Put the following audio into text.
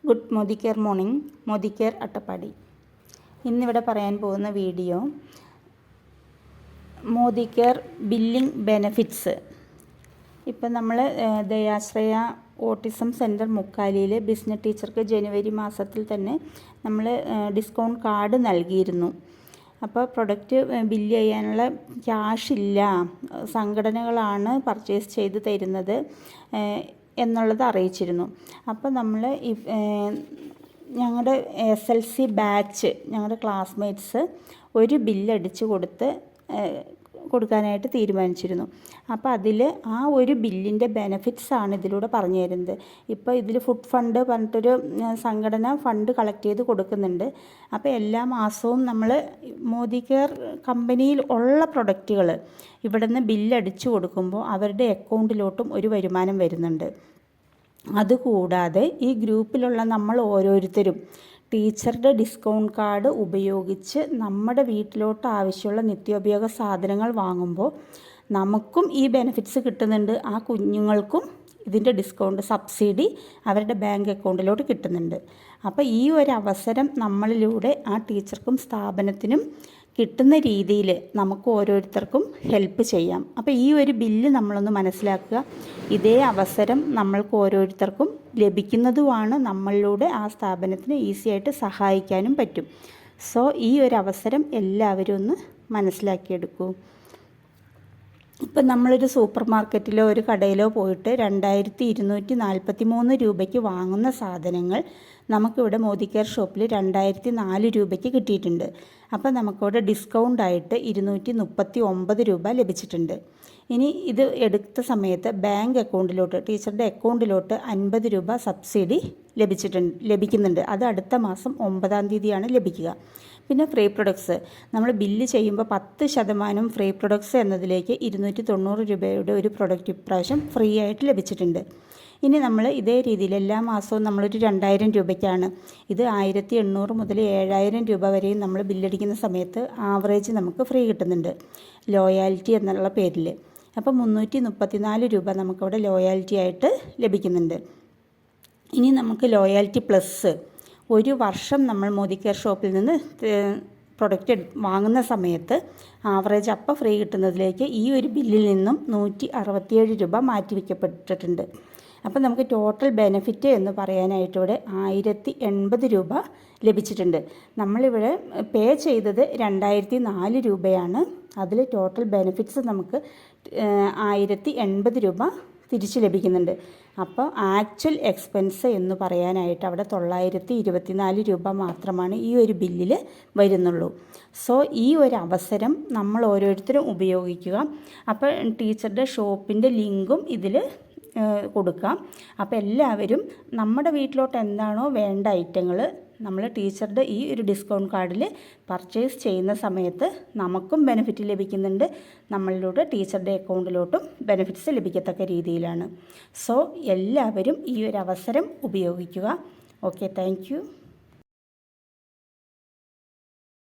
Good Modi care morning, Modi care Attappadi. ഇന്നിവിടെ പറയാൻ പോകുന്ന video Modi care billing benefits. ഇപ്പം നമ്മൾ ദയാശ്രയ ഓട്ടിസം സെൻറ്റർ മുക്കാലിയിൽ ബിസിനസ് ടീച്ചർക്ക് ജനുവരി മാസത്തിൽ തന്നെ നമ്മൾ ഡിസ്കൗണ്ട് കാർഡ് നൽകിയിരുന്നു. അപ്പോൾ പ്രൊഡക്റ്റ് ബില്ല് ചെയ്യാനുള്ള ക്യാഷ് ഇല്ല, സംഘടനകളാണ് പർച്ചേസ് ചെയ്ത് തരുന്നത് എന്നുള്ളത് അറിയിച്ചിരുന്നു. അപ്പോൾ നമ്മൾ ഞങ്ങളുടെ SLC ബാച്ച്, ഞങ്ങളുടെ ക്ലാസ്മേറ്റ്സ് ഒരു ബില്ലടിച്ച് കൊടുക്കാനായിട്ട് തീരുമാനിച്ചിരുന്നു. അപ്പോൾ അതിൽ ആ ഒരു ബില്ലിൻ്റെ ബെനഫിറ്റ്സാണ് ഇതിലൂടെ പറഞ്ഞു തരുന്നത്. ഇപ്പോൾ ഇതിൽ ഫുഡ് ഫണ്ട് പറഞ്ഞിട്ടൊരു സംഘടന ഫണ്ട് കളക്ട് ചെയ്ത് കൊടുക്കുന്നുണ്ട്. അപ്പോൾ എല്ലാ മാസവും നമ്മൾ മോദി കെയർ കമ്പനിയിൽ ഉള്ള പ്രൊഡക്റ്റുകൾ ഇവിടെ നിന്ന് ബില്ലടിച്ച് കൊടുക്കുമ്പോൾ അവരുടെ അക്കൗണ്ടിലോട്ടും ഒരു വരുമാനം വരുന്നുണ്ട്. അതുകൂടാതെ ഈ ഗ്രൂപ്പിലുള്ള നമ്മൾ ഓരോരുത്തരും ടീച്ചറുടെ ഡിസ്കൗണ്ട് കാർഡ് ഉപയോഗിച്ച് നമ്മുടെ വീട്ടിലോട്ട് ആവശ്യമുള്ള നിത്യോപയോഗ സാധനങ്ങൾ വാങ്ങുമ്പോൾ നമുക്കും ഈ ബെനിഫിറ്റ്സ് കിട്ടുന്നുണ്ട്. ആ കുഞ്ഞുങ്ങൾക്കും ഇതിൻ്റെ ഡിസ്കൗണ്ട് സബ്സിഡി അവരുടെ ബാങ്ക് അക്കൗണ്ടിലോട്ട് കിട്ടുന്നുണ്ട്. അപ്പോൾ ഈ ഒരു അവസരം നമ്മളിലൂടെ ആ ടീച്ചർക്കും സ്ഥാപനത്തിനും കിട്ടുന്ന രീതിയിൽ നമുക്ക് ഓരോരുത്തർക്കും ഹെൽപ്പ് ചെയ്യാം. അപ്പോൾ ഈ ഒരു ബില്ല് നമ്മളൊന്ന് മനസ്സിലാക്കുക. ഇതേ അവസരം നമ്മൾക്ക് ഓരോരുത്തർക്കും ലഭിക്കുന്നതുമാണ്. നമ്മളിലൂടെ ആ സ്ഥാപനത്തിന് ഈസി ആയിട്ട് സഹായിക്കാനും പറ്റും. സോ ഈ ഒരു അവസരം എല്ലാവരും ഒന്ന് മനസ്സിലാക്കിയെടുക്കൂ. ഇപ്പം നമ്മളൊരു സൂപ്പർ മാർക്കറ്റിലോ ഒരു കടയിലോ പോയിട്ട് 2243 രൂപയ്ക്ക് വാങ്ങുന്ന സാധനങ്ങൾ നമുക്കിവിടെ മോദി കെയർ ഷോപ്പിൽ 2004 രൂപയ്ക്ക് കിട്ടിയിട്ടുണ്ട്. അപ്പോൾ നമുക്കിവിടെ ഡിസ്കൗണ്ടായിട്ട് 239 രൂപ ലഭിച്ചിട്ടുണ്ട്. ഇനി ഇത് എടുത്ത സമയത്ത് ബാങ്ക് അക്കൗണ്ടിലോട്ട്, ടീച്ചറുടെ അക്കൗണ്ടിലോട്ട് 50 രൂപ സബ്സിഡി ലഭിക്കുന്നുണ്ട്. അത് അടുത്ത മാസം 9-ാം തീയതിയാണ് ലഭിക്കുക. പിന്നെ ഫ്രീ പ്രൊഡക്ട്സ് നമ്മൾ ബില്ല് ചെയ്യുമ്പോൾ 10% ഫ്രീ പ്രൊഡക്ട്സ് എന്നതിലേക്ക് 290 രൂപയുടെ ഒരു പ്രൊഡക്റ്റ് ഇപ്രാവശ്യം ഫ്രീ ആയിട്ട് ലഭിച്ചിട്ടുണ്ട്. ഇനി നമ്മൾ ഇതേ രീതിയിൽ എല്ലാ മാസവും നമ്മളൊരു 2000 രൂപയ്ക്കാണ്, ഇത് 1800 മുതൽ 7000 രൂപ വരെയും നമ്മൾ ബില്ലടിക്കുന്ന സമയത്ത് ആവറേജ് നമുക്ക് ഫ്രീ കിട്ടുന്നുണ്ട്, ലോയാലിറ്റി എന്നുള്ള പേരിൽ. അപ്പോൾ 334 രൂപ നമുക്കവിടെ ലോയാലിറ്റി ആയിട്ട് ലഭിക്കുന്നുണ്ട്. ഇനി നമുക്ക് ലോയാലിറ്റി പ്ലസ്, ഒരു വർഷം നമ്മൾ മോദി കെയർ ഷോപ്പിൽ നിന്ന് പ്രൊഡക്റ്റ് വാങ്ങുന്ന സമയത്ത് ആവറേജ് അപ്പോൾ ഫ്രീ കിട്ടുന്നതിലേക്ക് ഈ ഒരു ബില്ലിൽ നിന്നും 167 രൂപ മാറ്റിവെക്കപ്പെട്ടിട്ടുണ്ട്. അപ്പോൾ നമുക്ക് ടോട്ടൽ ബെനിഫിറ്റ് എന്ന് പറയാനായിട്ട് ഇവിടെ 1080 രൂപ ലഭിച്ചിട്ടുണ്ട്. നമ്മളിവിടെ പേ ചെയ്തത് 2004 രൂപയാണ്. അതിൽ ടോട്ടൽ ബെനിഫിറ്റ്സ് നമുക്ക് 1080 രൂപ തിരിച്ച് ലഭിക്കുന്നുണ്ട്. അപ്പോൾ ആക്ച്വൽ എക്സ്പെൻസ് എന്ന് പറയാനായിട്ട് അവിടെ 924 രൂപ മാത്രമാണ് ഈ ഒരു ബില്ലിൽ വരുന്നുള്ളൂ. സോ ഈ ഒരു അവസരം നമ്മൾ ഓരോരുത്തരും ഉപയോഗിക്കുക. അപ്പോൾ ടീച്ചറുടെ ഷോപ്പിൻ്റെ ലിങ്കും ഇതിൽ കൊടുക്കാം. അപ്പോൾ എല്ലാവരും നമ്മുടെ വീട്ടിലോട്ട് എന്താണോ വേണ്ട ഐറ്റങ്ങൾ നമ്മൾ ടീച്ചറുടെ ഈ ഒരു ഡിസ്കൗണ്ട് കാർഡിൽ പർച്ചേസ് ചെയ്യുന്ന സമയത്ത് നമുക്കും ബെനിഫിറ്റ് ലഭിക്കുന്നുണ്ട്, നമ്മളിലൂടെ ടീച്ചറുടെ അക്കൗണ്ടിലോട്ടും ബെനിഫിറ്റ്സ് ലഭിക്കത്തക്ക രീതിയിലാണ്. സോ എല്ലാവരും ഈ ഒരു അവസരം ഉപയോഗിക്കുക. Okay, thank you.